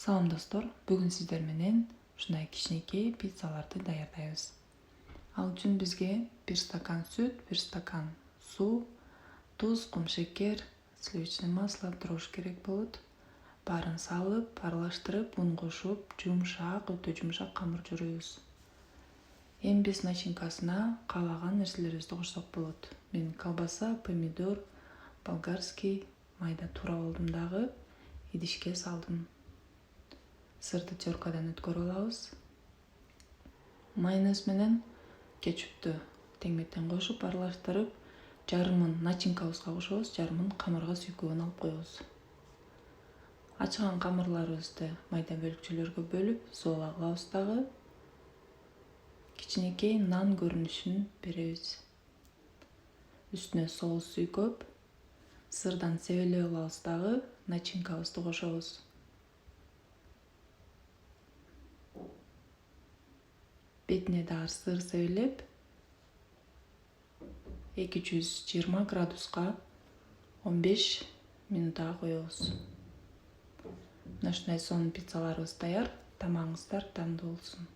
Салам достор, бүгүн сиздер менен ушундай кичинекей пиццаларды даярдайбыз. Ал үчүн бизге 1 стакан сүт, 1 стакан суу, туз, кумшекер, сливочное масло, дрожь керек болот. Баарын салып, аралаштырып, un кошуп, өтө жумшак камыр жууйбуз. Эми биз начинкасына каалаган нерселерибизди кошсок болот. Мен колбаса, помидор, болгарский майда туурап алдым дагы, идишке салдым. Сырды теркадан өткөрүп алабыз. Майонез менен кетчупты тең-метең кошуп, аралаштырып, жарымын начинкабызга кошобуз, жарымын камырга сүйкөгөн алып коебуз. Ачыган камырларыбызды майда бөлүкчөлөргө бөлүп, соол кылабыз дагы. Кичинекей нан көрүнүшүн беребиз. Үстүнө соус сүйкөп, сырдан себелеп алабыз дагы, начинкабызды кошобуз. Бетине дагы сыр себелеп, 220 градуска 15 минутага коебуз. Мына ушундай сонун пиццаларыбыз даяр. Тамагыңыздар дамдуу болсун.